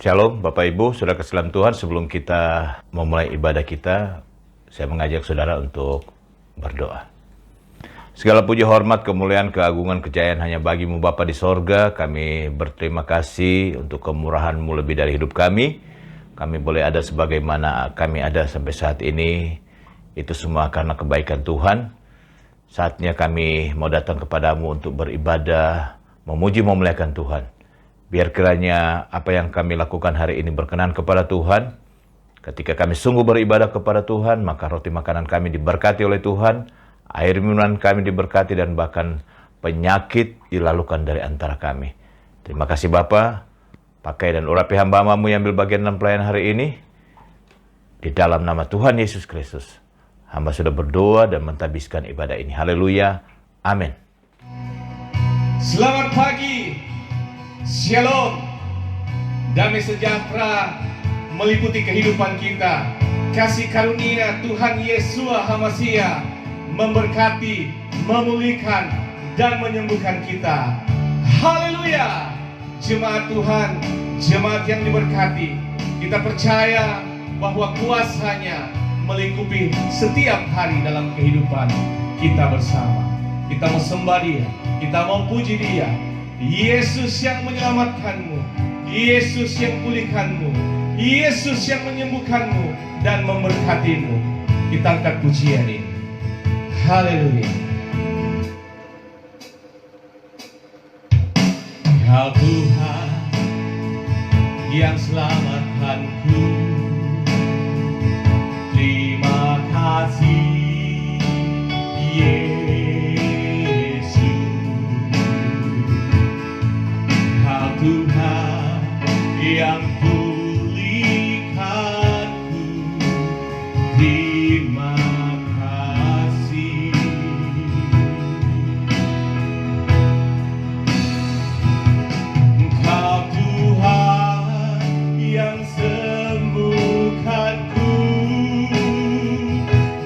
Shalom Bapak Ibu, Saudara keselam Tuhan. Sebelum kita memulai ibadah kita, saya mengajak saudara untuk berdoa. Segala puji, hormat, kemuliaan, keagungan, kejayaan hanya bagi-Mu Bapa di sorga. Kami berterima kasih untuk kemurahan-Mu lebih dari hidup kami. Kami boleh ada sebagaimana kami ada sampai saat ini. Itu semua karena kebaikan Tuhan. Saatnya kami mau datang kepadamu untuk beribadah, memuji, memuliakan Tuhan. Biar kiranya apa yang kami lakukan hari ini berkenan kepada Tuhan. Ketika kami sungguh beribadah kepada Tuhan, maka roti makanan kami diberkati oleh Tuhan, air minuman kami diberkati, dan bahkan penyakit dilalukan dari antara kami. Terima kasih Bapa. Pakai dan urapi hamba-Hamba-Mu yang ambil bagian dalam pelayanan hari ini. Di dalam nama Tuhan Yesus Kristus, hamba sudah berdoa dan mentabiskan ibadah ini. Haleluya. Amin. Selamat pagi. Shalom. Damai sejahtera meliputi kehidupan kita. Kasih karunia Tuhan Yesus HaMasiah memberkati, memulihkan, dan menyembuhkan kita. Haleluya. Jemaat Tuhan, jemaat yang diberkati, kita percaya bahwa kuasanya melingkupi setiap hari dalam kehidupan kita bersama. Kita mau sembah Dia, kita mau puji Dia. Yesus yang menyelamatkanmu, Yesus yang pulihkanmu, Yesus yang menyembuhkanmu dan memberkatimu. Kita angkat pujian ini. Haleluya. Kau Tuhan yang selamatkanku, terima kasih Yesus. Kau Tuhan yang pulihkanku, terima kasih. Kau Tuhan yang sembuhkanku,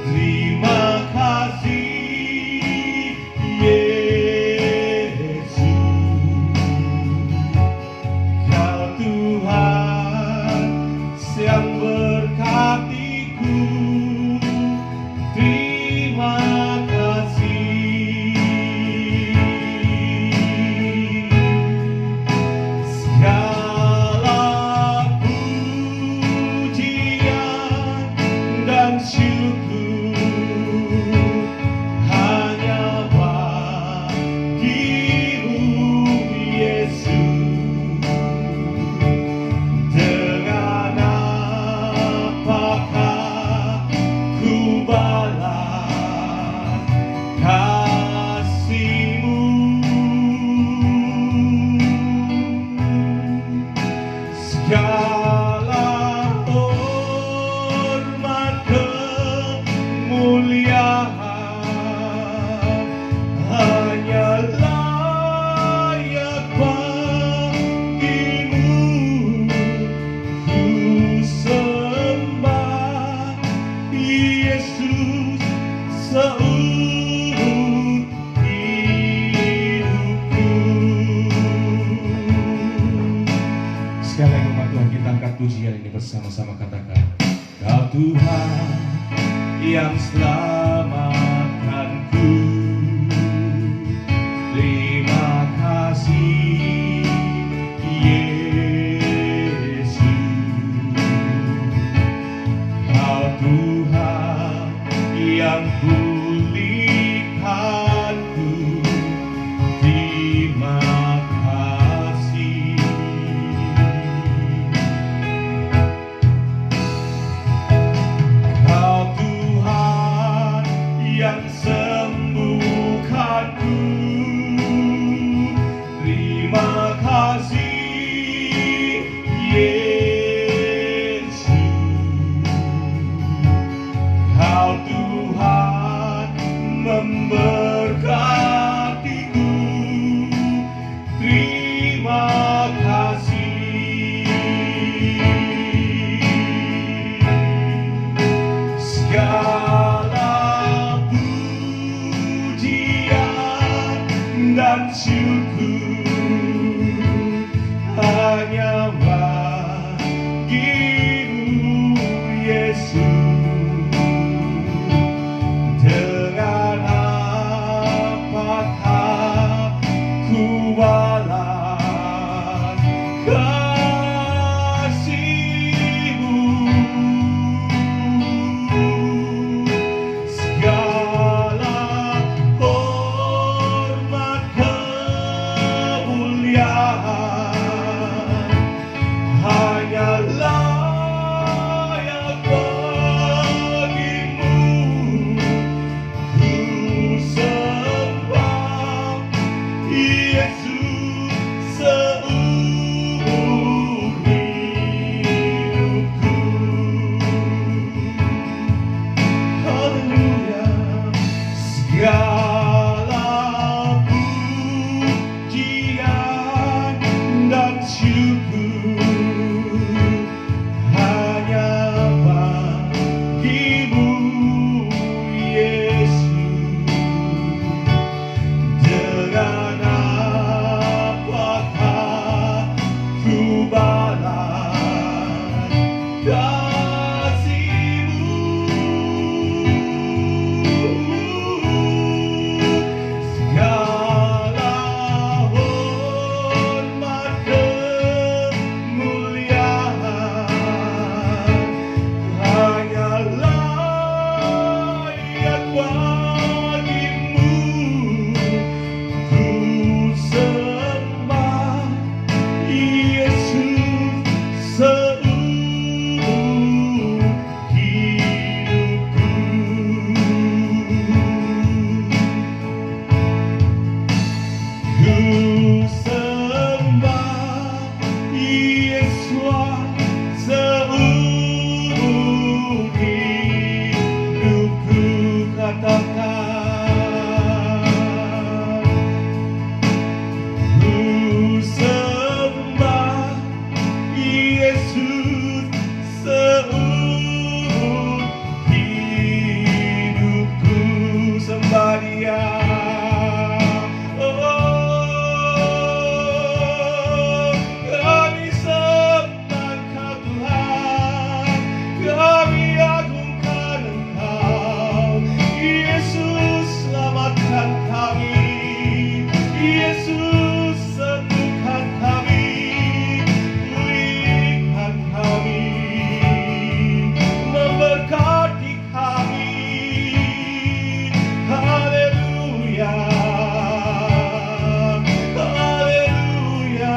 terima kasih Yesus. Kau Tuhan yang berkatiku, terima kasih. Segala pujian dan syukur hanya bagi-Mu Yesus. Dengan apakah ku balas kasih-Mu? Segala hormat kemuliaan hanya layak bagi-Mu. Ku sembah Yesus seumur hidupku. Sekali lagi umat Tuhan, kita angkat pujian ini bersama-sama, katakan: Kau Tuhan yang selamatkanku, terima kasih Yesus. Kau Tuhan yang pulihkanku, terima kasih. Kau Tuhan yang sembuhkanku, terima kasih Yesus. Kau Tuhan memberkatiku, terima kasih. Segala pujian dan syukur hanya bagi kasih-Mu. Segala hormat kemuliaan hanyalah yang bagi-Mu. Ku sembah Yesus seumur hidupku. Haleluya. Segala pujian dan syukur hanya bagi-Mu, Yesus. Dengan apakah ku balas kasih-Mu? Segala hormat kemuliaan hanyalah yang bagi-Mu. Ku sembah Yesus seumur hidupku. Ku sembah Yesus seumur hidupku. Katakan, ku sembah Yesus seumur hidupku. Sembah Dia. Oh, kami sembah Engkau Tuhan, kami agungkan Engkau. Yesus, selamatkan kami. Yesus, sembuhkan kami. Pulihkan kami. Memberkati kami. Haleluya. Haleluya,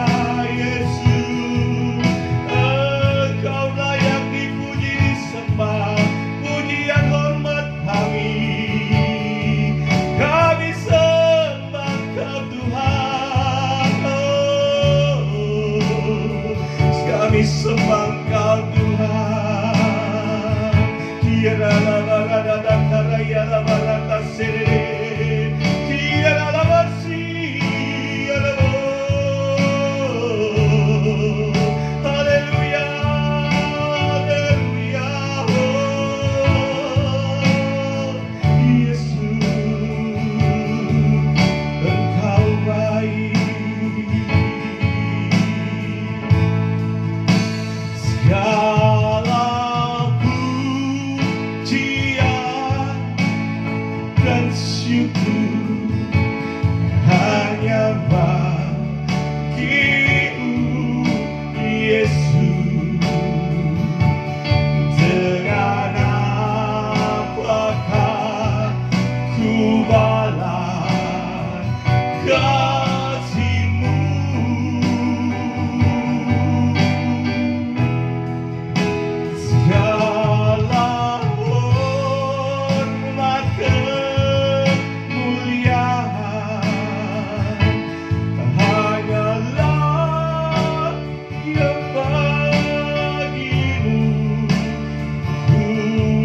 Yesus. Engkau layak dipuji, disembah. Pujian hormat kami. Kami sembah Engkau Tuhan. Kami sembah Engkau Tuhan. Tiada barada karaya barata sere. Tiada bersih. Haleluya. Haleluya. Yesus, Engkau baik. Segala pujian dan syukur hanya bagi-Mu, Yesus. Dengan apakah ku balas kasih-Mu? Segala hormat kemuliaan hanyalah yang bagi-Mu. Ku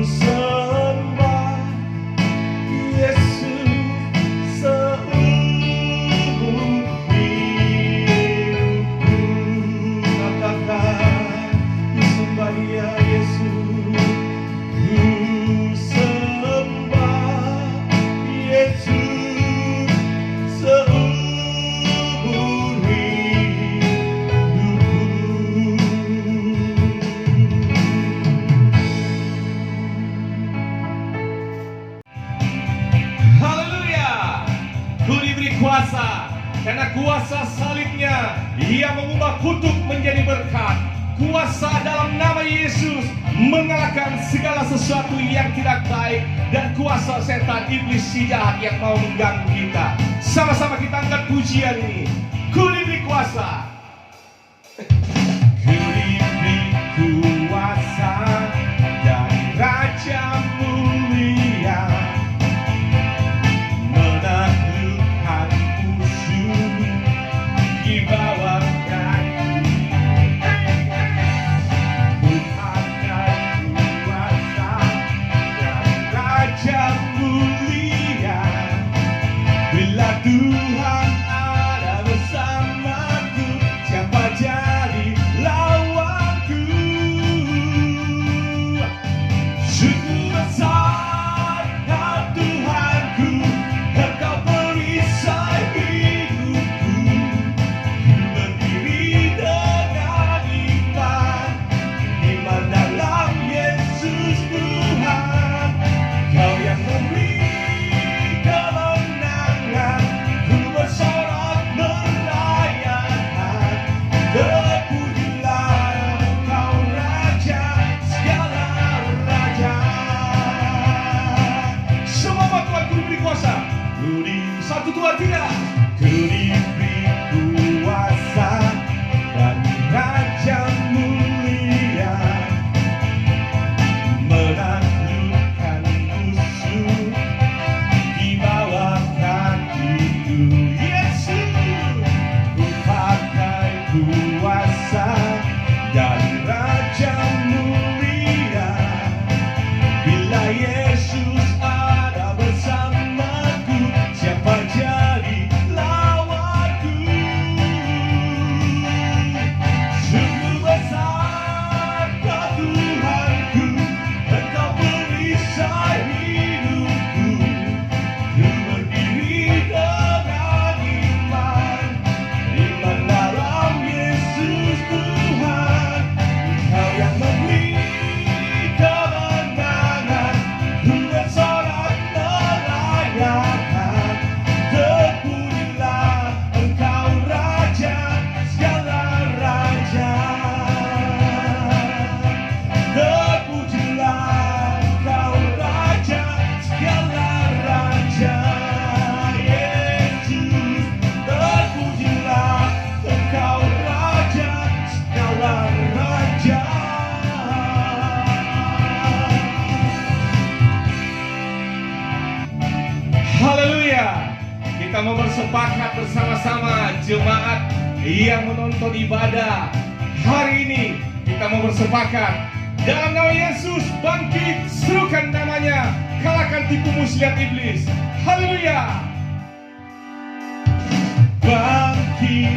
sembah Yesus seumur hidupku. Katakan, ku sembah Dia, Yesus. Ku sembah Yesus seumur hidupku. Haleluya. Ku diberi kuasa Karena kuasa salibnya, Ia mengubah kutuk menjadi berkat. Kuasa dalam nama Yesus mengalahkan segala sesuatu yang tidak baik, dan kuasa setan iblis si jahat yang mau mengganggu kita. Sama-sama kita angkat pujian ini. Ku diberi kuasa. Ku diberi kuasa dari Raja Mulia, menaklukkan musuh di bawah kaki. Ku pakai kuasa dari Raja Mulia. Bila Tuhan ada bersamaku, siapa jadi lawanku? Sungguh besar Kau Tuhanku, Engkau perisai hidupku. Ku berdiri dengan iman, iman dalam Yesus Tuhan. Kau yang memberi kemenangan, ku bersorak merayakan. Terpujilah Engkau Raja segala raja. Semua batuan ku diberi kuasa. Satu dua tiga. Ku diberi kuasa dari Raja Mulia, menaklukkan musuh di bawah kakiku. Yesus, ku pakai kuasa dari Raja Mulia. Bila Yesus ada bersamaku, siapa jadi lawanku? Sungguh besar Kau Tuhanku, Engkau perisai hidupku. Ku berdiri dengan iman, iman dalam Yesus Tuhan. Kau yang memberi kemenangan, ku bersorak merayakan. Terpujilah Engkau Raja segala raja. Terpujilah Engkau Raja segala raja. Yesus, terpujilah Engkau Raja segala raja. Haleluya. Kita mau bersepakat bersama-sama jemaat yang menonton ibadah hari ini. Kita mau bersepakat dalam nama Yesus, bangkit, serukan namanya, kalahkan tipu muslihat iblis. Haleluya. Bangkit,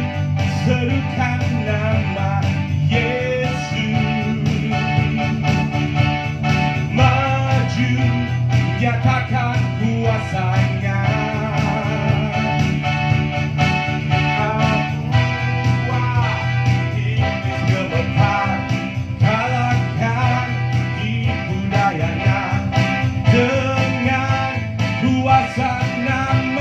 serukan nama Yesus. Maju, nyatakan kuasanya. Wah, iblis gemetar, kalahkan tipu dayanya dengan kuasa nama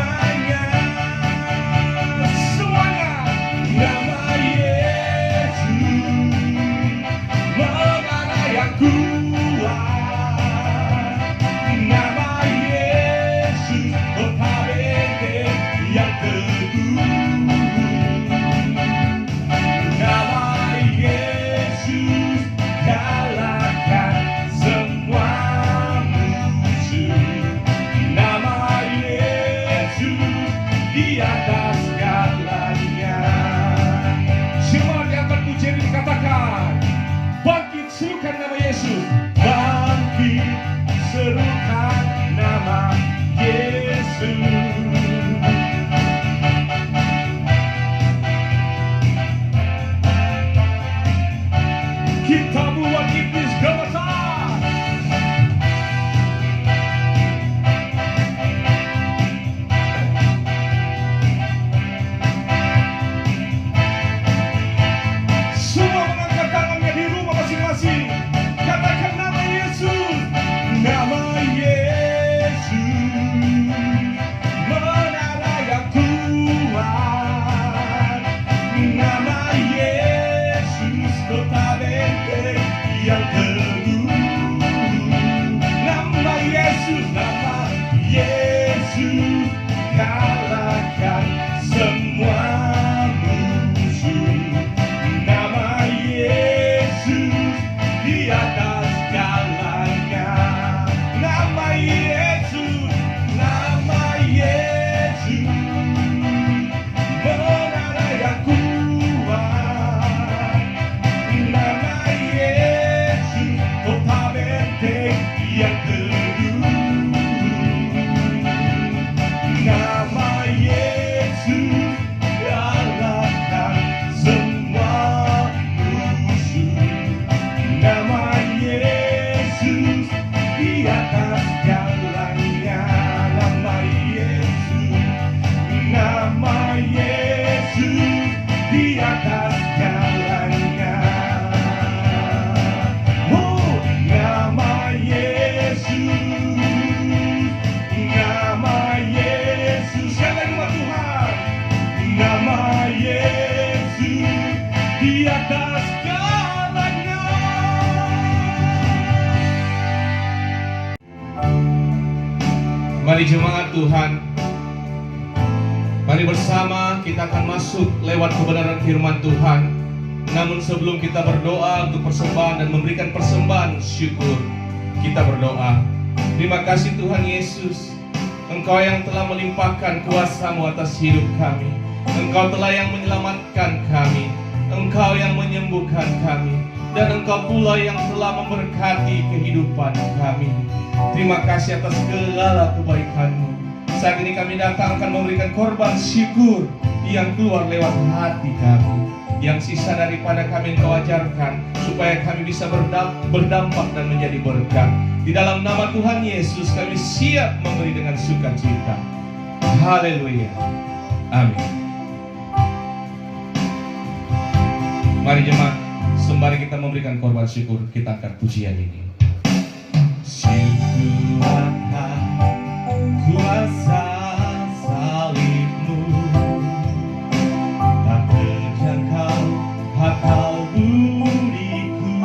Yesus di atas segalanya. Oh, nama Yesus, nama Yesus, sekali nama Tuhan, nama Yesus di atas segalanya. Mari jemaat Tuhan, mari bersama kita akan masuk lewat kebenaran firman Tuhan. Namun sebelum kita berdoa untuk persembahan dan memberikan persembahan syukur, kita berdoa. Terima kasih Tuhan Yesus, Engkau yang telah melimpahkan kuasa-Mu atas hidup kami. Engkau telah yang menyelamatkan kami, Engkau yang menyembuhkan kami, dan Engkau pula yang telah memberkati kehidupan kami. Terima kasih atas segala kebaikan-Mu. Saat ini kami datang akan memberikan korban syukur yang keluar lewat hati kami. Yang sisa daripada kami Engkau ajarkan, supaya kami bisa berdampak dan menjadi berkat. Di dalam nama Tuhan Yesus kami siap memberi dengan sukacita. Haleluya. Amin. Mari jemaat, sembari kita memberikan korban syukur, kita angkat pujian ini. Syukur akan kuasa salib-Mu, tak terjangkau akal budiku.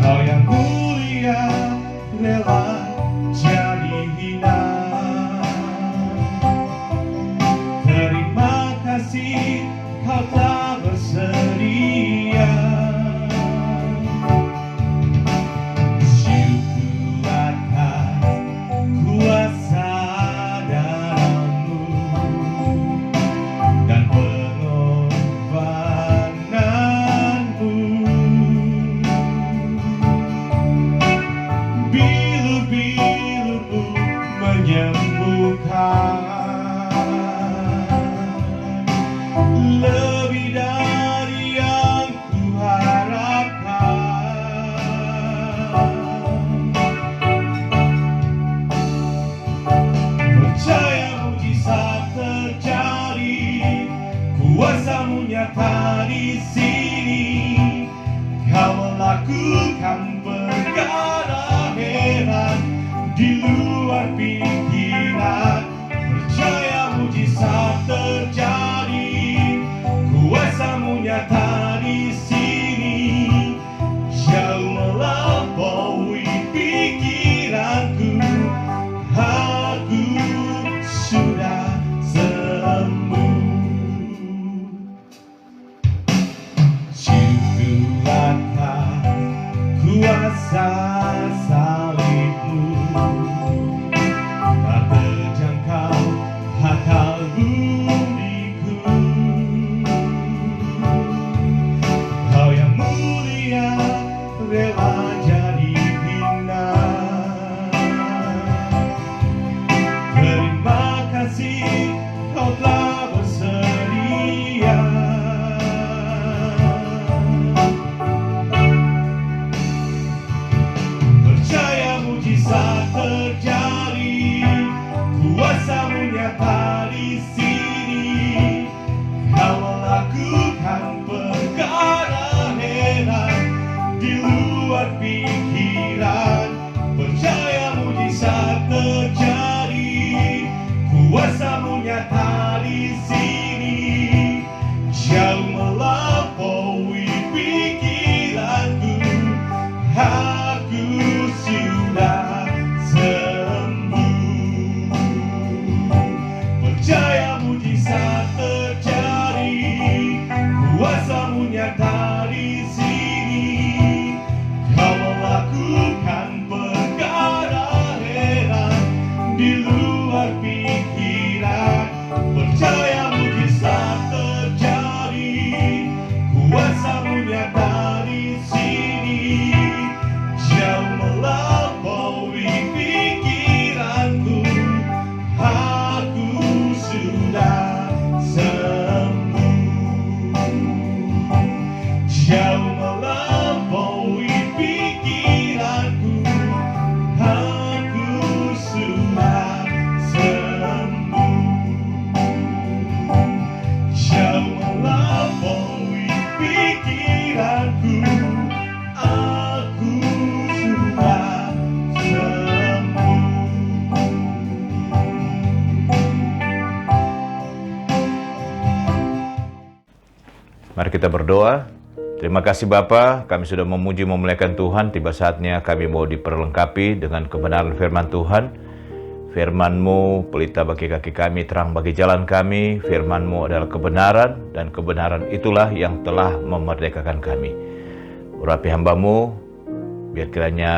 Kau yang mulia rela jadi hina. Terima kasih Kau telah bersedia. Lebih dari yang kuharapkan. Percaya mujizat terjadi, kuasa-Mu nyata di sini. Kau melakukan perkara heran di luar pikiran. Percaya mujizat terjadi, kuasa-Mu nyata di sini. Jauh melampaui pikiranku, aku sudah sembuh. Syukur atas kuasa salib-Mu, tak terjangkau akal budiku. Kau yang mulia rela jadi hina. Terima kasih Kau telah bersedia. Percaya mujizat terjadi, kuasa-Mu nyata di sini. Kau melakukan perkara heran di luar pikiran. Percaya mujizat terjadi, kuasa-Mu nyata di sini. Jauh melampaui pikiranku, aku sudah sembuh. Percaya mujizat terjadi, kuasa-Mu nyata di sini. Kau melakukan perkara heran di luar pikiran. Percaya Mari kita berdoa. Terima kasih Bapa, kami sudah memuji memuliakan Tuhan. Tiba saatnya kami mau diperlengkapi dengan kebenaran firman Tuhan. Firman-Mu pelita bagi kaki kami, terang bagi jalan kami. Firman-Mu adalah kebenaran, dan kebenaran itulah yang telah memerdekakan kami. Urapi hamba-Mu, biar kiranya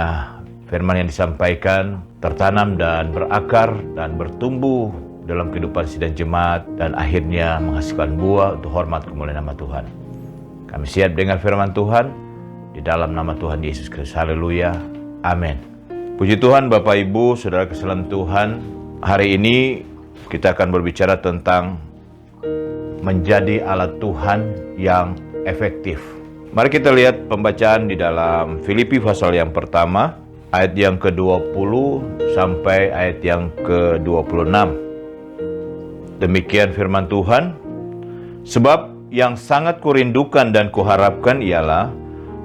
firman yang disampaikan tertanam dan berakar dan bertumbuh dalam kehidupan sidang jemaat, dan akhirnya menghasilkan buah untuk hormat kemuliaan nama Tuhan. Kami siap dengan firman Tuhan, di dalam nama Tuhan Yesus Kristus. Haleluya. Amin. Puji Tuhan, Bapak Ibu, Saudara kesalam Tuhan. Hari ini kita akan berbicara tentang menjadi alat Tuhan yang efektif. Mari kita lihat pembacaan di dalam Filipi pasal yang pertama, ayat yang ke-20 sampai ayat yang ke-26. Demikian firman Tuhan. Sebab yang sangat kurindukan dan kuharapkan ialah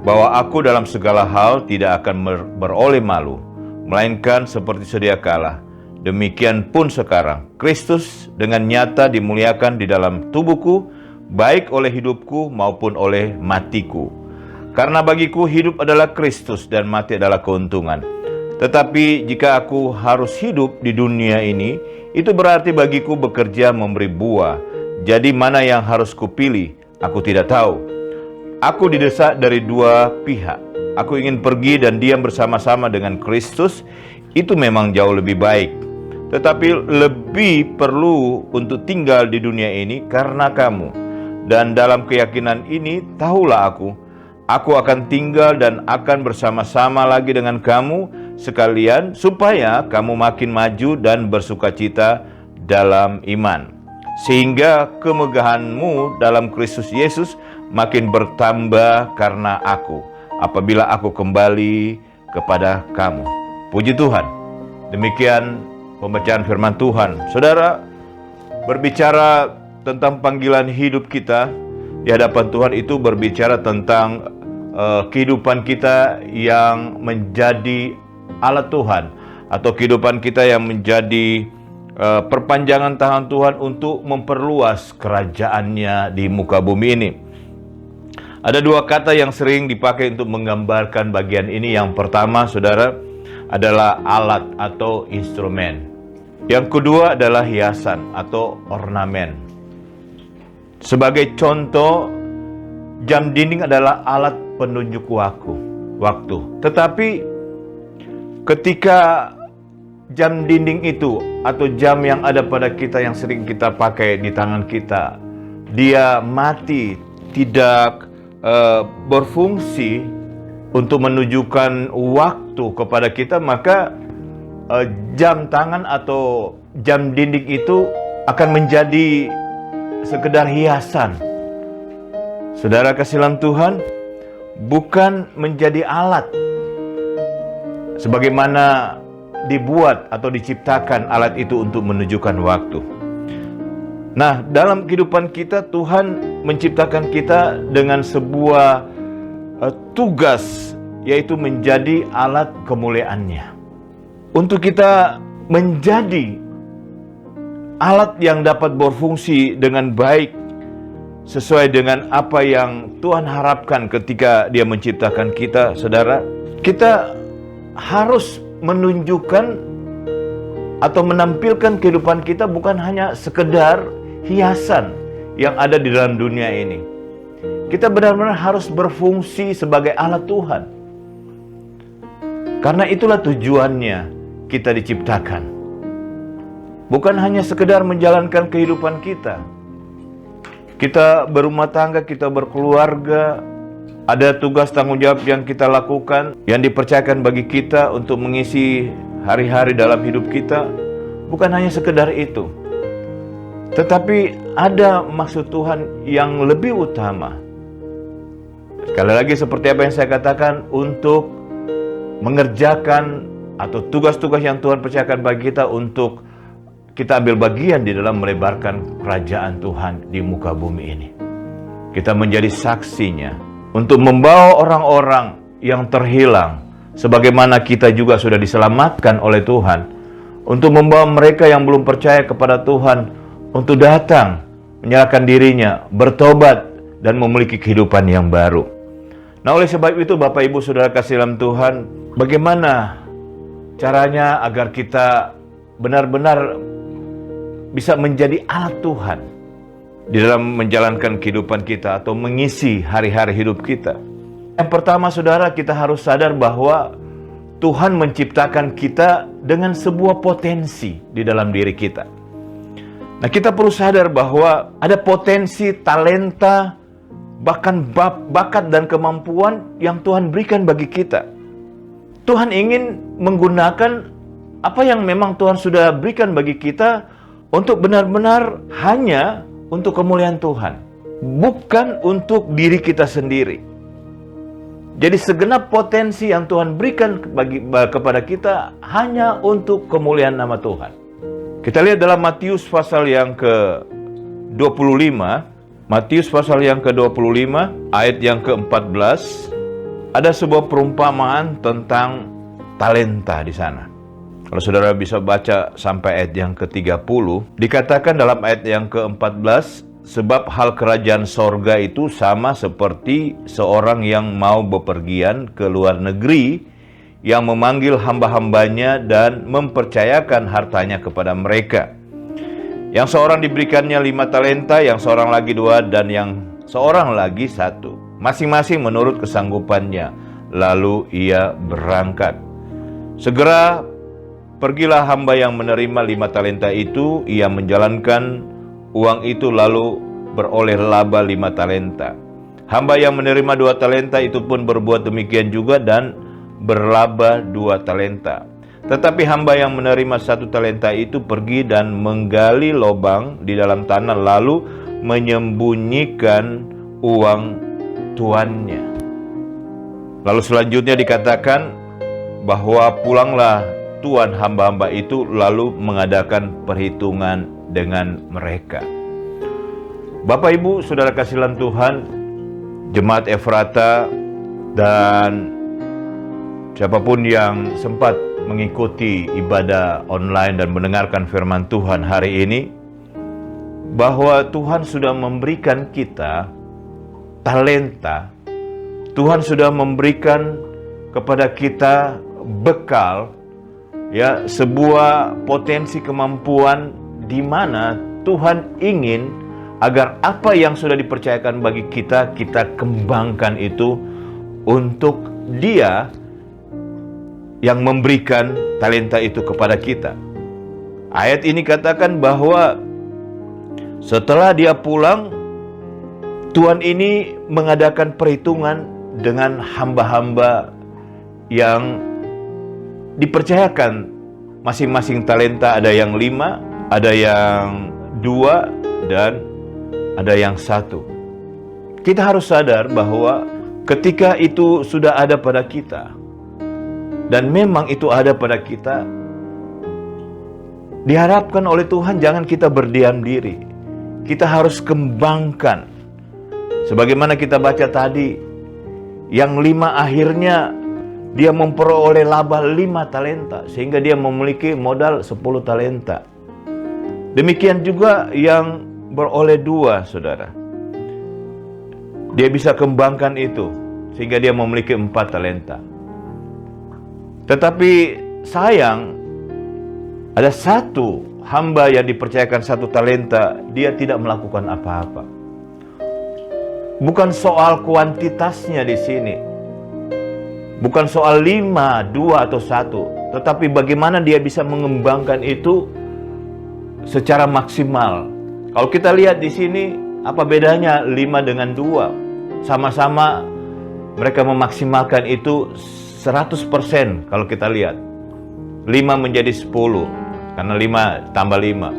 bahwa aku dalam segala hal tidak akan beroleh malu, melainkan seperti sedia kala. Demikian pun sekarang, Kristus dengan nyata dimuliakan di dalam tubuhku, baik oleh hidupku maupun oleh matiku. Karena bagiku hidup adalah Kristus dan mati adalah keuntungan. Tetapi jika aku harus hidup di dunia ini, itu berarti bagiku bekerja memberi buah. Jadi mana yang harus kupilih? Aku tidak tahu. Aku didesak dari dua pihak. Aku ingin pergi dan diam bersama-sama dengan Kristus. Itu memang jauh lebih baik. Tetapi lebih perlu untuk tinggal di dunia ini karena kamu. Dan dalam keyakinan ini, tahulah aku akan tinggal dan akan bersama-sama lagi dengan kamu sekalian, supaya kamu makin maju dan bersukacita dalam iman. Sehingga kemegahanmu dalam Kristus Yesus makin bertambah karena aku, apabila aku kembali kepada kamu. Puji Tuhan. Demikian pembacaan firman Tuhan. Saudara, berbicara tentang panggilan hidup kita di hadapan Tuhan itu berbicara tentang kehidupan kita yang menjadi alat Tuhan, atau kehidupan kita yang menjadi perpanjangan tangan Tuhan untuk memperluas kerajaannya di muka bumi ini. Ada dua kata yang sering dipakai untuk menggambarkan bagian ini. Yang pertama, saudara, adalah alat atau instrumen. Yang kedua adalah hiasan atau ornamen. Sebagai contoh, jam dinding adalah alat penunjuk waktu. Tetapi ketika jam dinding itu atau jam yang ada pada kita yang sering kita pakai di tangan kita, dia mati, tidak berfungsi untuk menunjukkan waktu kepada kita, maka jam tangan atau jam dinding itu akan menjadi sekedar hiasan. Saudara kasihan Tuhan, bukan menjadi alat sebagaimana dibuat atau diciptakan alat itu untuk menunjukkan waktu. Nah, dalam kehidupan kita, Tuhan menciptakan kita dengan sebuah tugas, yaitu menjadi alat kemuliaan-Nya. Untuk kita menjadi alat yang dapat berfungsi dengan baik sesuai dengan apa yang Tuhan harapkan ketika Dia menciptakan kita, saudara, kita harus menunjukkan atau menampilkan kehidupan kita bukan hanya sekedar hiasan yang ada di dalam dunia ini. Kita benar-benar harus berfungsi sebagai alat Tuhan. Karena itulah tujuannya kita diciptakan. Bukan hanya sekedar menjalankan kehidupan kita. Kita berumah tangga, kita berkeluarga, ada tugas tanggung jawab yang kita lakukan, yang dipercayakan bagi kita untuk mengisi hari-hari dalam hidup kita. Bukan hanya sekedar itu, tetapi ada maksud Tuhan yang lebih utama. Sekali lagi seperti apa yang saya katakan, untuk mengerjakan atau tugas-tugas yang Tuhan percayakan bagi kita, untuk kita ambil bagian di dalam melebarkan kerajaan Tuhan di muka bumi ini. Kita menjadi saksinya untuk membawa orang-orang yang terhilang, sebagaimana kita juga sudah diselamatkan oleh Tuhan, untuk membawa mereka yang belum percaya kepada Tuhan untuk datang, menyerahkan dirinya, bertobat, dan memiliki kehidupan yang baru. Nah, oleh sebab itu Bapak Ibu Saudara kasih dalam Tuhan, bagaimana caranya agar kita benar-benar bisa menjadi alat Tuhan di dalam menjalankan kehidupan kita atau mengisi hari-hari hidup kita? Yang pertama, saudara, kita harus sadar bahwa Tuhan menciptakan kita dengan sebuah potensi di dalam diri kita. Nah, kita perlu sadar bahwa ada potensi, talenta, bahkan bakat dan kemampuan yang Tuhan berikan bagi kita. Tuhan ingin menggunakan apa yang memang Tuhan sudah berikan bagi kita untuk benar-benar hanya untuk kemuliaan Tuhan, bukan untuk diri kita sendiri. Jadi segenap potensi yang Tuhan berikan kepada kita hanya untuk kemuliaan nama Tuhan. Kita lihat dalam Matius pasal yang ke-25, Matius pasal yang ke-25, ayat yang ke-14, ada sebuah perumpamaan tentang talenta di sana. Kalau saudara bisa baca sampai ayat yang ke-30, dikatakan dalam ayat yang ke-14, sebab hal kerajaan sorga itu sama seperti seorang yang mau bepergian ke luar negeri, yang memanggil hamba-hambanya dan mempercayakan hartanya kepada mereka. Yang seorang diberikannya 5 talenta, yang seorang lagi 2, dan yang seorang lagi 1, masing-masing menurut kesanggupannya. Lalu ia berangkat. Segera pergilah hamba yang menerima 5 talenta itu, ia menjalankan uang itu lalu beroleh laba 5 talenta. Hamba yang menerima 2 talenta itu pun berbuat demikian juga dan berlaba 2 talenta. Tetapi hamba yang menerima 1 talenta itu pergi dan menggali lubang di dalam tanah lalu menyembunyikan uang tuannya. Lalu selanjutnya dikatakan bahwa pulanglah tuan hamba-hamba itu lalu mengadakan perhitungan dengan mereka. Bapak Ibu Saudara kasih dalam Tuhan, Jemaat Efrata dan siapapun yang sempat mengikuti ibadah online dan mendengarkan firman Tuhan hari ini, bahwa Tuhan sudah memberikan kita talenta, Tuhan sudah memberikan kepada kita bekal, ya, sebuah potensi kemampuan di mana Tuhan ingin agar apa yang sudah dipercayakan bagi kita, kita kembangkan itu untuk Dia yang memberikan talenta itu kepada kita. Ayat ini katakan bahwa setelah dia pulang, Tuhan ini mengadakan perhitungan dengan hamba-hamba yang dipercayakan masing-masing talenta. Ada yang 5, ada yang 2, dan ada yang 1. Kita harus sadar bahwa ketika itu sudah ada pada kita, dan memang itu ada pada kita, diharapkan oleh Tuhan jangan kita berdiam diri. Kita harus kembangkan. Sebagaimana kita baca tadi, yang 5 akhirnya dia memperoleh laba 5 talenta, sehingga dia memiliki modal 10 talenta. Demikian juga yang beroleh 2, saudara. Dia bisa kembangkan itu, sehingga dia memiliki 4 talenta. Tetapi sayang, ada 1 hamba yang dipercayakan 1 talenta, dia tidak melakukan apa-apa. Bukan soal kuantitasnya di sini. Bukan soal 5, 2, atau 1. Tetapi bagaimana dia bisa mengembangkan itu secara maksimal. Kalau kita lihat di sini, apa bedanya 5 dengan 2? Sama-sama mereka memaksimalkan itu 100% kalau kita lihat. 5 menjadi 10, karena 5 tambah 5.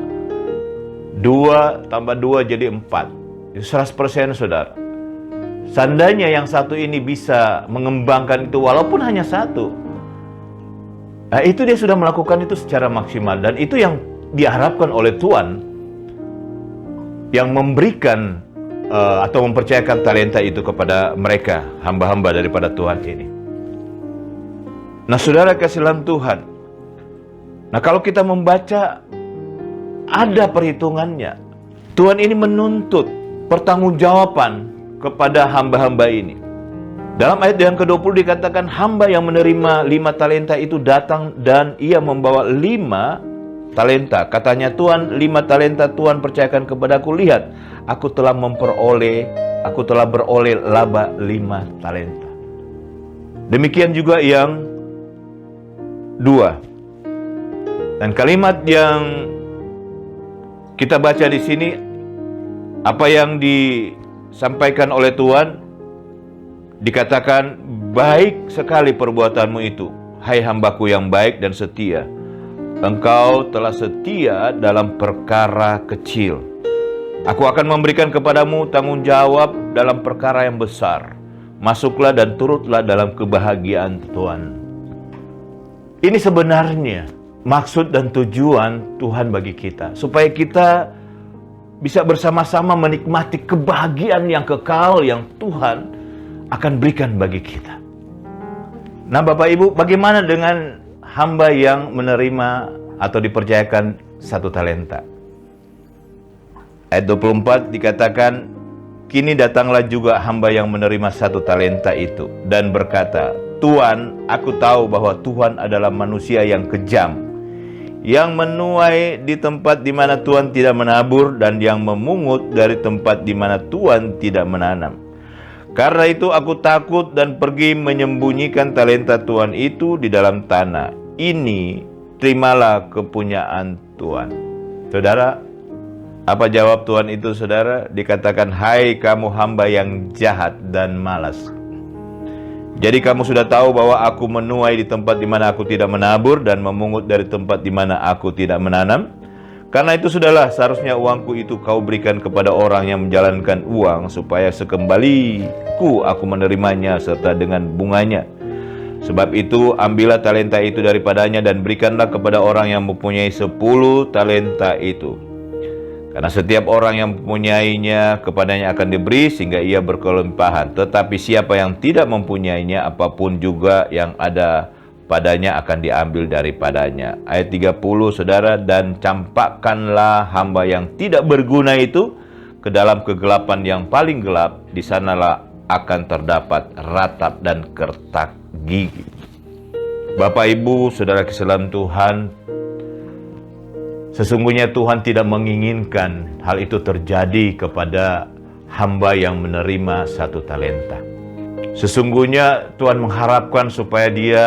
2 tambah 2 jadi 4. Itu 100%, saudara. Seandainya yang 1 ini bisa mengembangkan itu walaupun hanya 1, nah itu dia sudah melakukan itu secara maksimal. Dan itu yang diharapkan oleh Tuhan yang memberikan atau mempercayakan talenta itu kepada mereka, hamba-hamba daripada Tuhan ini. Nah, saudara kasih dalam Tuhan, nah kalau kita membaca, ada perhitungannya. Tuhan ini menuntut pertanggungjawaban kepada hamba-hamba ini. Dalam ayat yang ke-20 dikatakan hamba yang menerima 5 talenta itu datang dan ia membawa 5 talenta. Katanya, Tuhan, 5 talenta Tuhan percayakan kepadaku. Lihat, aku telah beroleh laba 5 talenta. Demikian juga yang 2. Dan kalimat yang kita baca di sini, apa yang disampaikan oleh Tuhan, dikatakan, baik sekali perbuatanmu itu, hai hambaku yang baik dan setia. Engkau telah setia dalam perkara kecil. Aku akan memberikan kepadamu tanggung jawab dalam perkara yang besar. Masuklah dan turutlah dalam kebahagiaan Tuhan. Ini sebenarnya maksud dan tujuan Tuhan bagi kita, supaya kita bisa bersama-sama menikmati kebahagiaan yang kekal yang Tuhan akan berikan bagi kita. Nah, Bapak Ibu, bagaimana dengan hamba yang menerima atau dipercayakan 1 talenta? Ayat 24 dikatakan, kini datanglah juga hamba yang menerima 1 talenta itu dan berkata, Tuhan, aku tahu bahwa Tuhan adalah manusia yang kejam, yang menuai di tempat di mana Tuhan tidak menabur dan yang memungut dari tempat di mana Tuhan tidak menanam. Karena itu aku takut dan pergi menyembunyikan talenta Tuhan itu di dalam tanah. Ini terimalah kepunyaan Tuhan. Saudara, apa jawab Tuhan itu, saudara? Dikatakan, hai kamu hamba yang jahat dan malas. Jadi kamu sudah tahu bahwa aku menuai di tempat di mana aku tidak menabur dan memungut dari tempat di mana aku tidak menanam. Karena itu sudahlah, seharusnya uangku itu kau berikan kepada orang yang menjalankan uang, supaya sekembaliku aku menerimanya serta dengan bunganya. Sebab itu ambillah talenta itu daripadanya dan berikanlah kepada orang yang mempunyai 10 talenta itu. Karena setiap orang yang mempunyainya kepadanya akan diberi sehingga ia berkelimpahan. Tetapi siapa yang tidak mempunyainya, apapun juga yang ada padanya akan diambil daripadanya. Ayat 30, saudara, dan campakkanlah hamba yang tidak berguna itu ke dalam kegelapan yang paling gelap. Di sanalah akan terdapat ratap dan kertak gigi. Bapak, Ibu, saudara keselam Tuhan, sesungguhnya Tuhan tidak menginginkan hal itu terjadi kepada hamba yang menerima 1 talenta. Sesungguhnya Tuhan mengharapkan supaya dia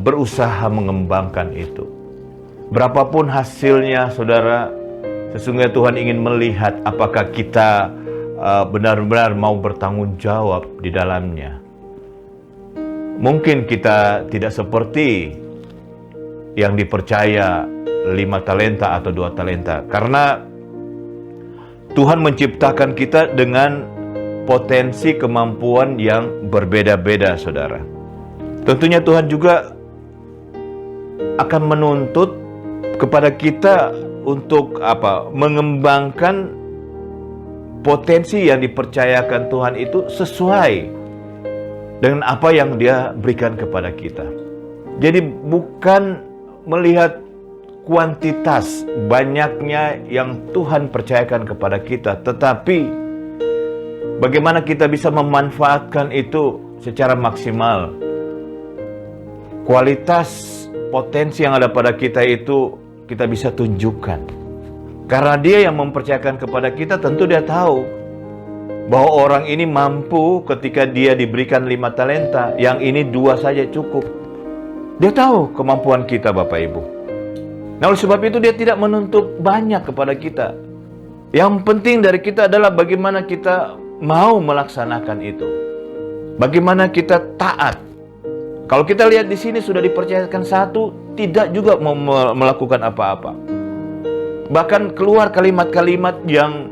berusaha mengembangkan itu. Berapapun hasilnya, saudara, sesungguhnya Tuhan ingin melihat apakah kita benar-benar mau bertanggung jawab di dalamnya. Mungkin kita tidak seperti yang dipercaya 5 talenta atau 2 talenta, karena Tuhan menciptakan kita dengan potensi kemampuan yang berbeda-beda, saudara. Tentunya Tuhan juga akan menuntut kepada kita untuk mengembangkan potensi yang dipercayakan Tuhan itu sesuai dengan apa yang Dia berikan kepada kita. Jadi bukan melihat kuantitas banyaknya yang Tuhan percayakan kepada kita, tetapi bagaimana kita bisa memanfaatkan itu secara maksimal. Kualitas potensi yang ada pada kita itu kita bisa tunjukkan. Karena Dia yang mempercayakan kepada kita, tentu Dia tahu bahwa orang ini mampu ketika dia diberikan 5 talenta, yang ini 2 saja cukup. Dia tahu kemampuan kita, Bapak Ibu. Nah, oleh sebab itu Dia tidak menuntut banyak kepada kita. Yang penting dari kita adalah bagaimana kita mau melaksanakan itu. Bagaimana kita taat. Kalau kita lihat di sini sudah dipercayakan 1, tidak juga mau melakukan apa-apa. Bahkan keluar kalimat-kalimat yang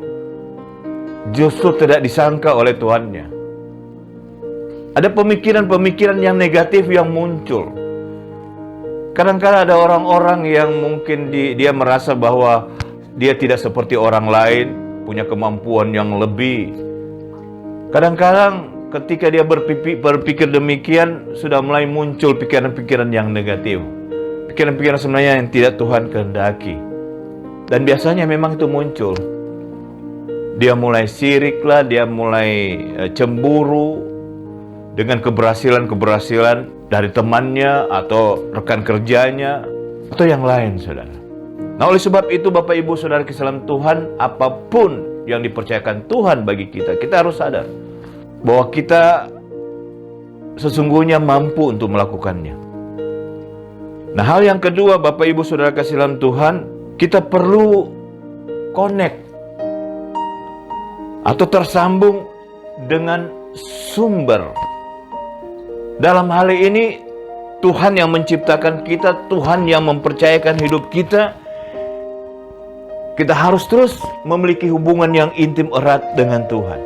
justru tidak disangka oleh Tuhannya. Ada pemikiran-pemikiran yang negatif yang muncul. Kadang-kadang ada orang-orang yang mungkin dia merasa bahwa dia tidak seperti orang lain, punya kemampuan yang lebih. Kadang-kadang ketika dia berpikir demikian, sudah mulai muncul pikiran-pikiran yang negatif. Pikiran-pikiran sebenarnya yang tidak Tuhan kehendaki. Dan biasanya memang itu muncul. Dia mulai sirik lah, dia mulai cemburu dengan keberhasilan dari temannya atau rekan kerjanya atau yang lain, saudara. Nah, oleh sebab itu Bapak Ibu Saudara kesalahan Tuhan, apapun yang dipercayakan Tuhan bagi kita, kita harus sadar bahwa kita sesungguhnya mampu untuk melakukannya. Nah, hal yang kedua Bapak Ibu Saudara kesalahan Tuhan, kita perlu connect atau tersambung dengan sumber. Dalam hal ini Tuhan yang menciptakan kita, Tuhan yang mempercayakan hidup kita. Kita harus terus memiliki hubungan yang intim erat dengan Tuhan.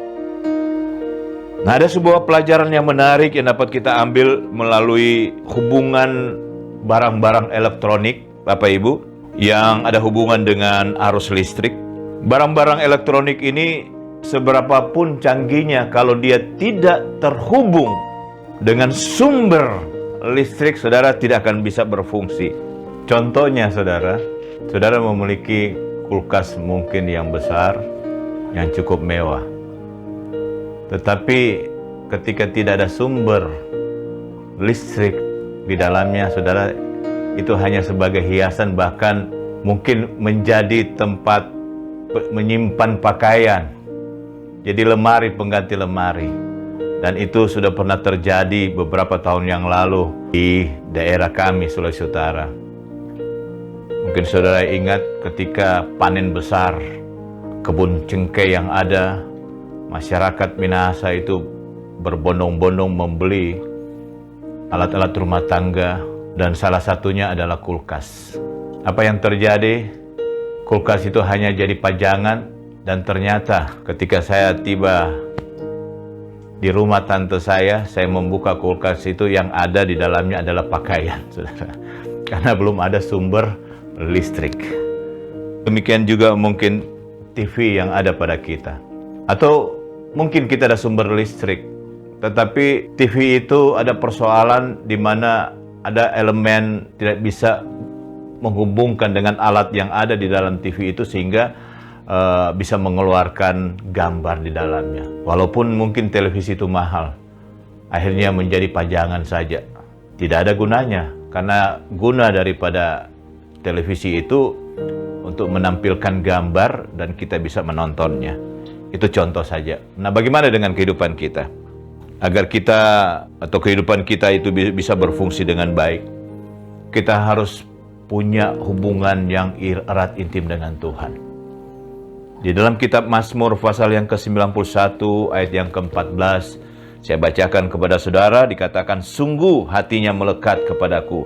Nah, ada sebuah pelajaran yang menarik yang dapat kita ambil melalui hubungan barang-barang elektronik, Bapak Ibu, yang ada hubungan dengan arus listrik. Barang-barang elektronik ini seberapapun canggihnya, kalau dia tidak terhubung dengan sumber listrik, saudara tidak akan bisa berfungsi. Contohnya, saudara memiliki kulkas mungkin yang besar, yang cukup mewah. Tetapi ketika tidak ada sumber listrik di dalamnya, saudara, itu hanya sebagai hiasan, bahkan mungkin menjadi tempat menyimpan pakaian. Jadi lemari pengganti lemari. Dan itu sudah pernah terjadi beberapa tahun yang lalu di daerah kami, Sulawesi Utara. Mungkin saudara ingat ketika panen besar, kebun cengkeh yang ada, masyarakat Minahasa itu berbondong-bondong membeli alat-alat rumah tangga, dan salah satunya adalah kulkas. Apa yang terjadi? Kulkas itu hanya jadi pajangan, dan ternyata ketika saya tiba di rumah tante saya membuka kulkas itu, yang ada di dalamnya adalah pakaian, saudara. Karena belum ada sumber listrik. Demikian juga mungkin TV yang ada pada kita. Atau mungkin kita ada sumber listrik, tetapi TV itu ada persoalan di mana ada elemen tidak bisa menghubungkan dengan alat yang ada di dalam TV itu, sehingga bisa mengeluarkan gambar di dalamnya. Walaupun mungkin televisi itu mahal, akhirnya menjadi pajangan saja. Tidak ada gunanya, karena guna daripada televisi itu untuk menampilkan gambar dan kita bisa menontonnya. Itu contoh saja. Nah, bagaimana dengan kehidupan kita? Agar kita atau kehidupan kita itu bisa berfungsi dengan baik, kita harus punya hubungan yang erat intim dengan Tuhan. Di dalam kitab Mazmur pasal yang ke-91 ayat yang ke-14, saya bacakan kepada saudara, dikatakan, "Sungguh hatinya melekat kepadaku,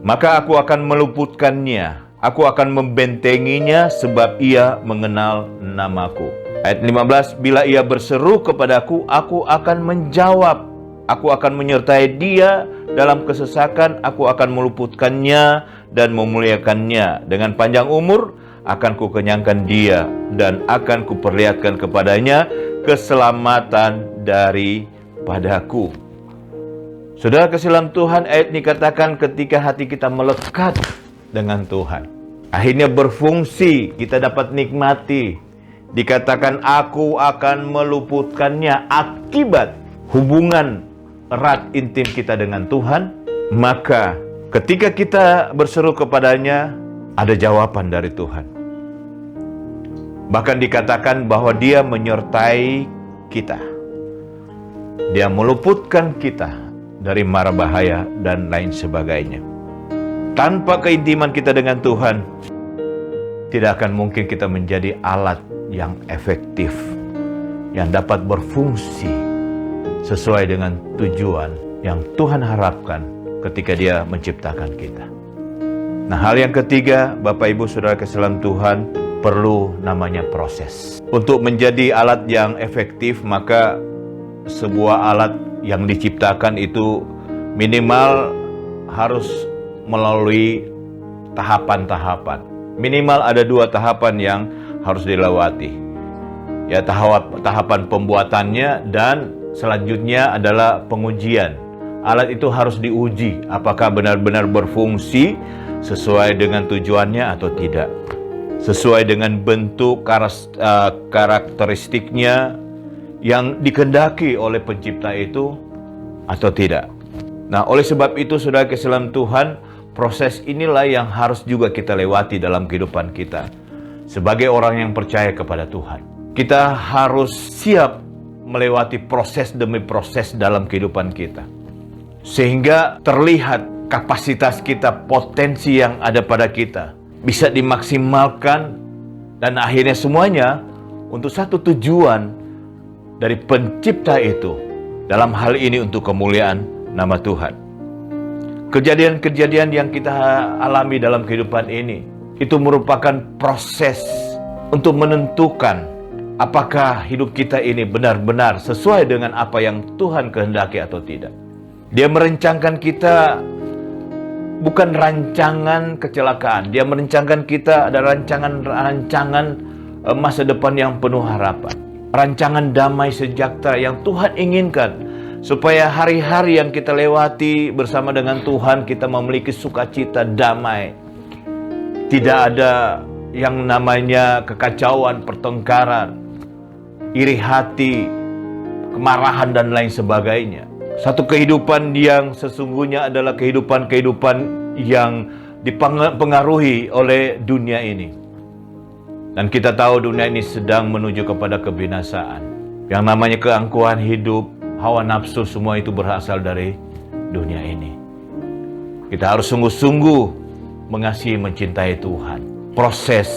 maka aku akan meluputkannya, aku akan membentenginya sebab ia mengenal namaku." Ayat 15, "Bila ia berseru kepadaku, aku akan menjawab. Aku akan menyertai dia dalam kesesakan, aku akan meluputkannya dan memuliakannya. Dengan panjang umur akan kukenyangkan dia dan akan kuperlihatkan kepadanya keselamatan daripadaku." Saudara kasihan Tuhan, ayat ini katakan ketika hati kita melekat dengan Tuhan, akhirnya berfungsi, kita dapat nikmati. Dikatakan aku akan meluputkannya akibat hubungan erat intim kita dengan Tuhan. Maka ketika kita berseru kepadanya, ada jawaban dari Tuhan. Bahkan dikatakan bahwa dia menyertai kita. Dia meluputkan kita dari mara bahaya dan lain sebagainya. Tanpa keintiman kita dengan Tuhan, tidak akan mungkin kita menjadi alat yang efektif, yang dapat berfungsi sesuai dengan tujuan yang Tuhan harapkan ketika Dia menciptakan kita. Nah, hal yang ketiga, Bapak Ibu Saudara kasihan Tuhan, perlu namanya proses. Untuk menjadi alat yang efektif, maka sebuah alat yang diciptakan itu minimal harus melalui tahapan-tahapan. Minimal ada 2 tahapan yang harus dilewati. Ya, tahapan pembuatannya dan selanjutnya adalah pengujian. Alat itu harus diuji apakah benar-benar berfungsi sesuai dengan tujuannya atau tidak. sesuai dengan bentuk karakteristiknya yang dikehendaki oleh pencipta itu atau tidak. Nah, oleh sebab itu saudara kasih dalam Tuhan, proses inilah yang harus juga kita lewati dalam kehidupan kita. Sebagai orang yang percaya kepada Tuhan, kita harus siap melewati proses demi proses dalam kehidupan kita. Sehingga terlihat kapasitas kita, potensi yang ada pada kita bisa dimaksimalkan, dan akhirnya semuanya untuk satu tujuan dari pencipta itu, dalam hal ini untuk kemuliaan nama Tuhan. Kejadian-kejadian yang kita alami dalam kehidupan ini itu merupakan proses untuk menentukan apakah hidup kita ini benar-benar sesuai dengan apa yang Tuhan kehendaki atau tidak. Dia merencangkan kita bukan rancangan kecelakaan. Dia merencangkan kita ada rancangan masa depan yang penuh harapan. Rancangan damai sejahtera yang Tuhan inginkan. Supaya hari-hari yang kita lewati bersama dengan Tuhan, kita memiliki sukacita damai. Tidak ada yang namanya kekacauan, pertengkaran, iri hati, kemarahan, dan lain sebagainya. Satu kehidupan yang sesungguhnya adalah kehidupan yang dipengaruhi oleh dunia ini. Dan kita tahu dunia ini sedang menuju kepada kebinasaan. Yang namanya keangkuhan hidup, hawa nafsu, semua itu berasal dari dunia ini. Kita harus sungguh-sungguh mengasihi, mencintai Tuhan. Proses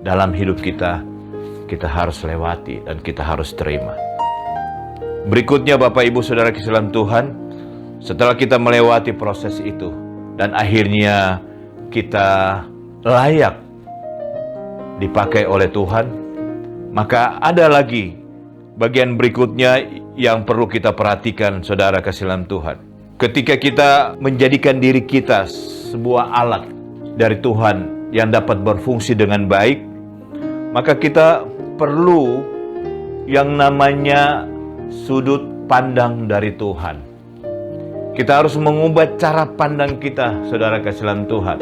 dalam hidup kita harus lewati dan kita harus terima. Berikutnya Bapak Ibu Saudara kasih dalam Tuhan, setelah kita melewati proses itu dan akhirnya kita layak dipakai oleh Tuhan, maka ada lagi bagian berikutnya yang perlu kita perhatikan saudara kasih dalam Tuhan. Ketika kita menjadikan diri kita sebuah alat dari Tuhan yang dapat berfungsi dengan baik, maka kita perlu yang namanya sudut pandang dari Tuhan. Kita harus mengubah cara pandang kita, saudara kasih dalam Tuhan.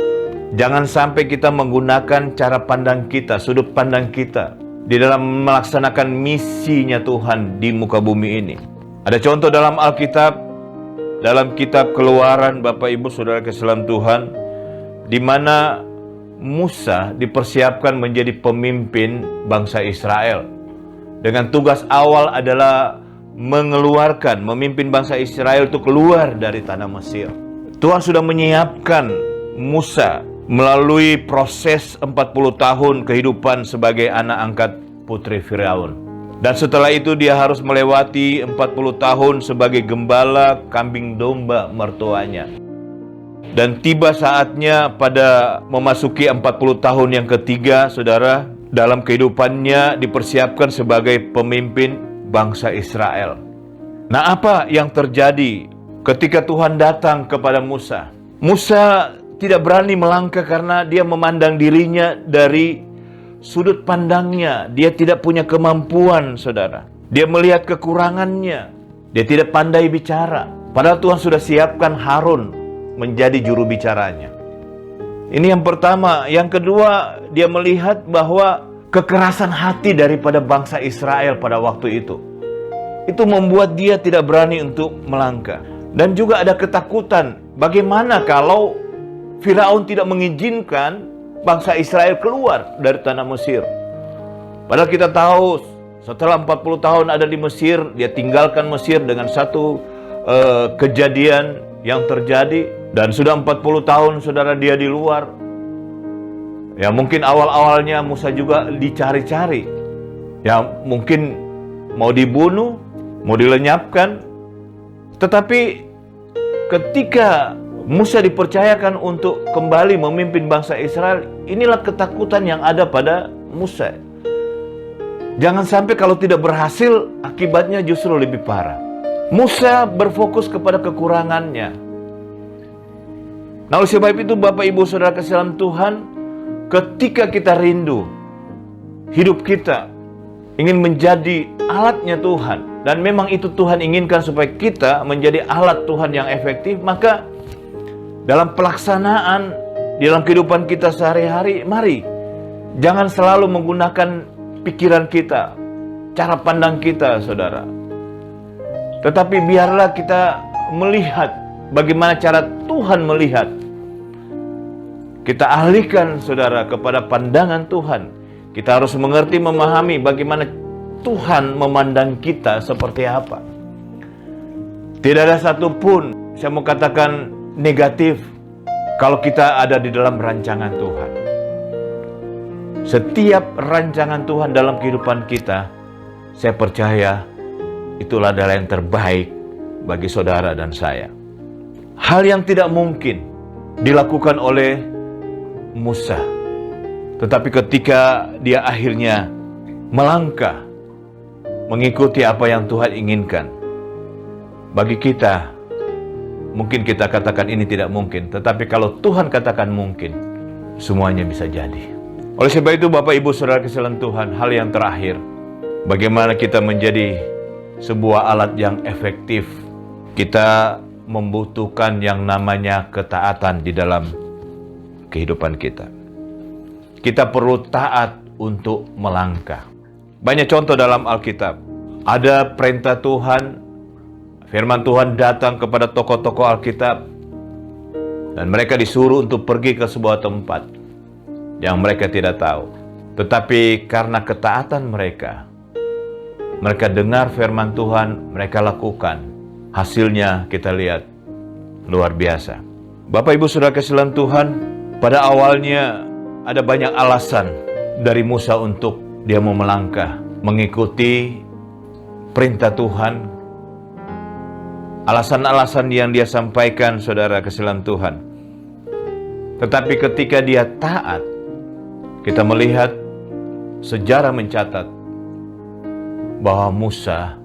Jangan sampai kita menggunakan cara pandang kita, sudut pandang kita di dalam melaksanakan misinya Tuhan di muka bumi ini. Ada contoh dalam Alkitab, dalam kitab Keluaran Bapak Ibu Saudara kasih dalam Tuhan, di mana Musa dipersiapkan menjadi pemimpin bangsa Israel. Dengan tugas awal adalah memimpin bangsa Israel itu keluar dari tanah Mesir. Tuhan sudah menyiapkan Musa melalui proses 40 tahun kehidupan sebagai anak angkat putri Firaun. Dan setelah itu dia harus melewati 40 tahun sebagai gembala kambing domba mertuanya. Dan tiba saatnya pada memasuki 40 tahun yang ketiga, saudara, dalam kehidupannya dipersiapkan sebagai pemimpin bangsa Israel. Nah, apa yang terjadi ketika Tuhan datang kepada Musa? Musa tidak berani melangkah karena dia memandang dirinya dari sudut pandangnya. Dia tidak punya kemampuan, saudara. Dia melihat kekurangannya. Dia tidak pandai bicara. Padahal Tuhan sudah siapkan Harun menjadi juru bicaranya. Ini yang pertama. Yang kedua, dia melihat bahwa kekerasan hati daripada bangsa Israel pada waktu itu membuat dia tidak berani untuk melangkah. Dan juga ada ketakutan. Bagaimana kalau Firaun tidak mengizinkan bangsa Israel keluar dari tanah Mesir? Padahal kita tahu setelah 40 tahun ada di Mesir, dia tinggalkan Mesir dengan satu kejadian yang terjadi. Dan sudah 40 tahun saudara dia di luar. Ya mungkin awal-awalnya Musa juga dicari-cari. Ya mungkin mau dibunuh, mau dilenyapkan. Tetapi ketika Musa dipercayakan untuk kembali memimpin bangsa Israel, inilah ketakutan yang ada pada Musa. Jangan sampai kalau tidak berhasil, akibatnya justru lebih parah. Musa berfokus kepada kekurangannya. Nah, oleh sebab itu Bapak Ibu Saudara kasih dalam Tuhan, ketika kita rindu hidup kita ingin menjadi alatnya Tuhan, dan memang itu Tuhan inginkan supaya kita menjadi alat Tuhan yang efektif, maka dalam pelaksanaan, dalam kehidupan kita sehari-hari, mari Jangan selalu menggunakan pikiran kita, cara pandang kita, saudara. Tetapi biarlah kita melihat bagaimana cara Tuhan melihat. Kita alihkan, saudara, kepada pandangan Tuhan. Kita harus mengerti, memahami bagaimana Tuhan memandang kita seperti apa. Tidak ada satupun, saya mau katakan, negatif kalau kita ada di dalam rancangan Tuhan. Setiap rancangan Tuhan dalam kehidupan kita, saya percaya itulah adalah yang terbaik bagi saudara dan saya. Hal yang tidak mungkin dilakukan oleh Musa, tetapi ketika dia akhirnya melangkah mengikuti apa yang Tuhan inginkan, bagi kita mungkin kita katakan ini tidak mungkin, tetapi kalau Tuhan katakan mungkin, semuanya bisa jadi. Oleh sebab itu, Bapak Ibu Saudara kasihan Tuhan, hal yang terakhir, bagaimana kita menjadi sebuah alat yang efektif. Kita membutuhkan yang namanya ketaatan di dalam kehidupan kita. Kita perlu taat untuk melangkah. Banyak contoh dalam Alkitab. Ada perintah Tuhan, firman Tuhan datang kepada tokoh-tokoh Alkitab, dan mereka disuruh untuk pergi ke sebuah tempat yang mereka tidak tahu. Tetapi karena ketaatan mereka dengar firman Tuhan, mereka lakukan. Hasilnya kita lihat luar biasa. Bapak Ibu Saudara kasihan Tuhan, pada awalnya ada banyak alasan dari Musa untuk dia mau melangkah, mengikuti perintah Tuhan. Alasan-alasan yang dia sampaikan, saudara kasihan Tuhan. Tetapi ketika dia taat, kita melihat sejarah mencatat bahwa Musa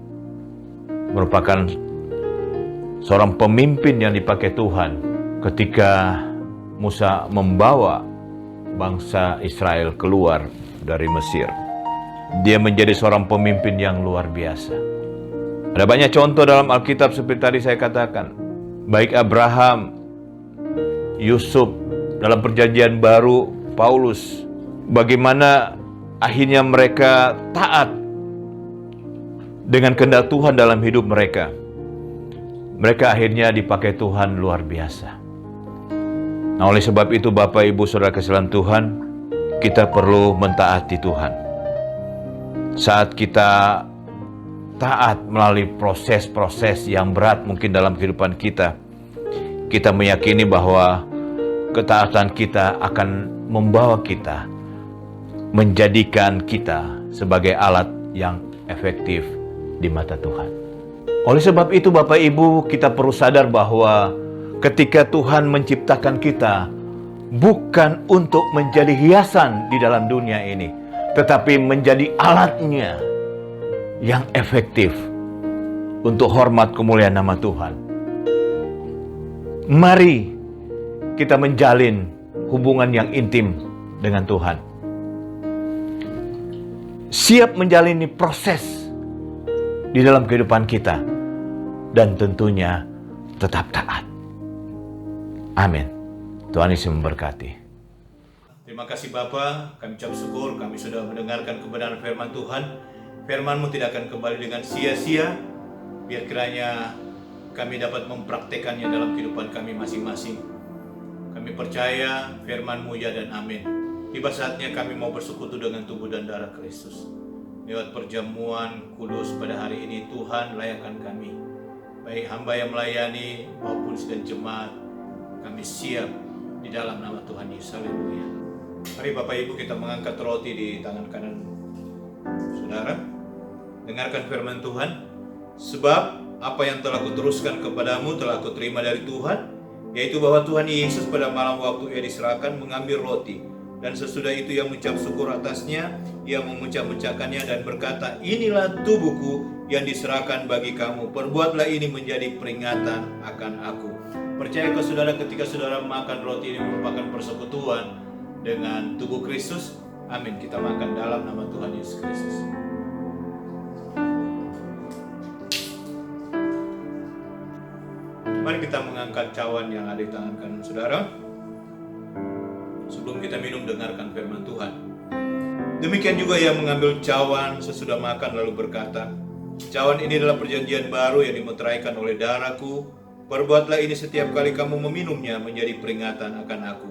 merupakan seorang pemimpin yang dipakai Tuhan ketika Musa membawa bangsa Israel keluar dari Mesir. Dia menjadi seorang pemimpin yang luar biasa. Ada banyak contoh dalam Alkitab seperti tadi saya katakan. Baik Abraham, Yusuf, dalam perjanjian baru, Paulus. Bagaimana akhirnya mereka taat dengan kehendak Tuhan dalam hidup mereka. Mereka akhirnya dipakai Tuhan luar biasa. Nah, oleh sebab itu Bapak Ibu Saudara kasihan Tuhan, kita perlu mentaati Tuhan. Saat kita taat melalui proses-proses yang berat mungkin dalam kehidupan kita, kita meyakini bahwa ketaatan kita akan membawa kita, menjadikan kita sebagai alat yang efektif di mata Tuhan. Oleh sebab itu Bapak Ibu, kita perlu sadar bahwa ketika Tuhan menciptakan kita, bukan untuk menjadi hiasan di dalam dunia ini, tetapi menjadi alatnya yang efektif untuk hormat kemuliaan nama Tuhan. Mari kita menjalin hubungan yang intim dengan Tuhan. Siap menjalani proses di dalam kehidupan kita, dan tentunya tetap taat. Amin. Tuhan Yesus memberkati. Terima kasih Bapa, kami ucap syukur kami sudah mendengarkan kebenaran firman Tuhan. Firman-Mu tidak akan kembali dengan sia-sia. Biar kiranya kami dapat mempraktekannya dalam kehidupan kami masing-masing. Kami percaya firman-Mu ya dan amin. Tiba saatnya kami mau bersekutu dengan tubuh dan darah Kristus. Lewat perjamuan kudus pada hari ini, Tuhan layakkan kami. Baik hamba yang melayani maupun sedang jemaat, kami siap di dalam nama Tuhan Yesus. Haleluya. Mari Bapak Ibu kita mengangkat roti di tangan kanan saudara. Dengarkan firman Tuhan. Sebab apa yang telah kuteruskan kepadamu telah kuterima dari Tuhan, yaitu bahwa Tuhan Yesus pada malam waktu ia diserahkan mengambil roti, dan sesudah itu ia mengucap syukur atasnya, ia memuncak-muncakkannya dan berkata, inilah tubuhku yang diserahkan bagi kamu, perbuatlah ini menjadi peringatan akan aku. Percayakah saudara ketika saudara makan roti ini merupakan persekutuan dengan tubuh Kristus? Amin. Kita makan dalam nama Tuhan Yesus Kristus. Mari kita mengangkat cawan yang ada di tangan kanan saudara. Sebelum kita minum, dengarkan firman Tuhan. Demikian juga ia mengambil cawan sesudah makan lalu berkata, "Cawan ini adalah perjanjian baru yang dimeteraikan oleh darahku. Perbuatlah ini setiap kali kamu meminumnya menjadi peringatan akan aku.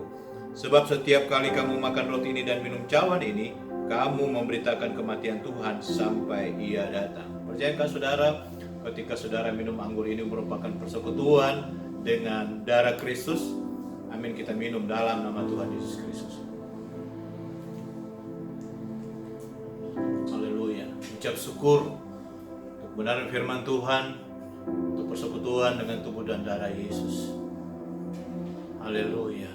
Sebab setiap kali kamu makan roti ini dan minum cawan ini, kamu memberitakan kematian Tuhan sampai ia datang." Percayakah saudara, ketika saudara minum anggur ini merupakan persekutuan dengan darah Kristus? Amin, kita minum dalam nama Tuhan Yesus Kristus. Haleluya. Ucap syukur untuk kebenaran firman Tuhan, untuk persekutuan dengan tubuh dan darah Yesus. Haleluya.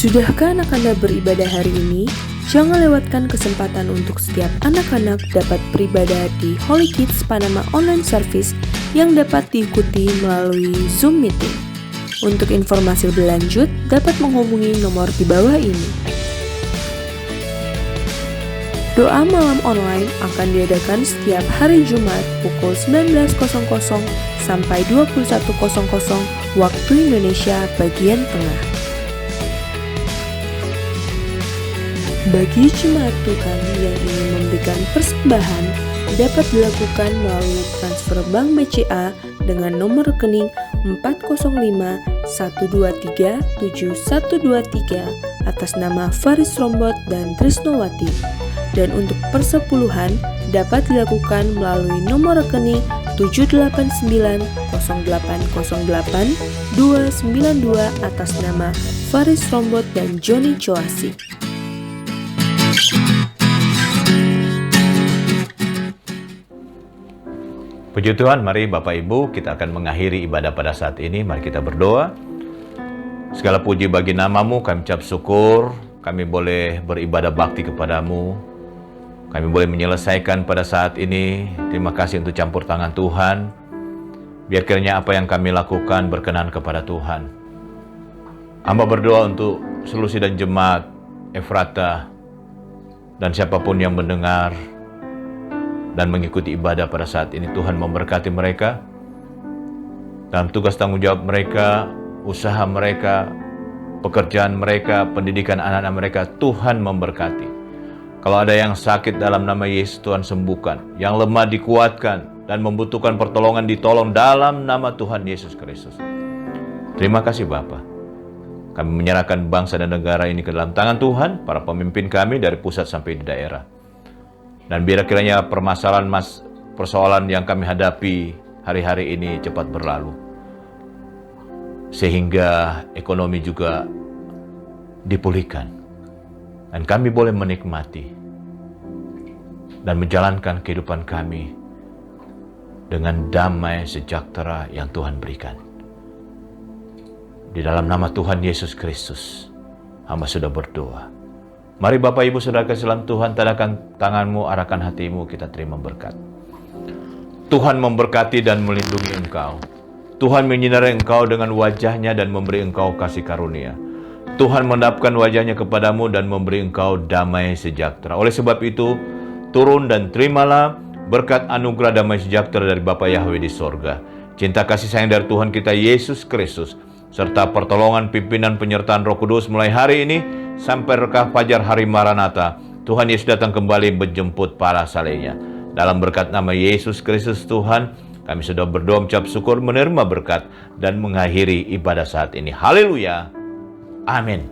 Sudahkah anak Anda beribadah hari ini? Jangan lewatkan kesempatan untuk setiap anak-anak dapat beribadah di Holy Kids Panama Online Service yang dapat diikuti melalui Zoom Meeting. Untuk informasi lebih lanjut, dapat menghubungi nomor di bawah ini. Doa malam online akan diadakan setiap hari Jumat pukul 19.00 sampai 21.00 waktu Indonesia bagian tengah. Bagi jemaat Tuhan yang ingin memberikan persembahan, dapat dilakukan melalui transfer bank BCA dengan nomor rekening 405-123-7123 atas nama Faris Rombot dan Trisnowati. Dan untuk persepuluhan dapat dilakukan melalui nomor rekening 789-0808-292 atas nama Faris Rombot dan Joni Coasi. Puji Tuhan, mari Bapak Ibu, kita akan mengakhiri ibadah pada saat ini. Mari kita berdoa. Segala puji bagi nama-Mu, kami ucap syukur, kami boleh beribadah bakti kepadamu. Kami boleh menyelesaikan pada saat ini. Terima kasih untuk campur tangan Tuhan. Biar kiranya apa yang kami lakukan berkenan kepada Tuhan. Hamba berdoa untuk Selusi dan jemaat Efrata dan siapapun yang mendengar dan mengikuti ibadah pada saat ini. Tuhan memberkati mereka dalam tugas tanggung jawab mereka, usaha mereka, pekerjaan mereka, pendidikan anak-anak mereka. Tuhan memberkati. Kalau ada yang sakit, dalam nama Yesus Tuhan sembuhkan. Yang lemah dikuatkan dan membutuhkan pertolongan ditolong dalam nama Tuhan Yesus Kristus. Terima kasih Bapa. Kami menyerahkan bangsa dan negara ini ke dalam tangan Tuhan, para pemimpin kami dari pusat sampai di daerah. Dan biar kiranya persoalan yang kami hadapi hari-hari ini cepat berlalu. Sehingga ekonomi juga dipulihkan. Dan kami boleh menikmati dan menjalankan kehidupan kami dengan damai sejahtera yang Tuhan berikan. Di dalam nama Tuhan Yesus Kristus, hamba sudah berdoa. Mari Bapak Ibu Saudara kasih dalam Tuhan, tadakan tanganmu, arahkan hatimu, kita terima berkat. Tuhan memberkati dan melindungi engkau. Tuhan menyinari engkau dengan wajahnya dan memberi engkau kasih karunia. Tuhan mendapatkan wajahnya kepadamu dan memberi engkau damai sejahtera. Oleh sebab itu, turun dan terimalah berkat anugerah damai sejahtera dari Bapa Yahweh di sorga. Cinta kasih sayang dari Tuhan kita Yesus Kristus, serta pertolongan pimpinan penyertaan Roh Kudus mulai hari ini sampai rekah fajar hari Maranatha. Tuhan Yesus datang kembali menjemput para salehnya. Dalam berkat nama Yesus Kristus Tuhan, kami sudah berdoa mengucap syukur, menerima berkat dan mengakhiri ibadah saat ini. Haleluya. Amin.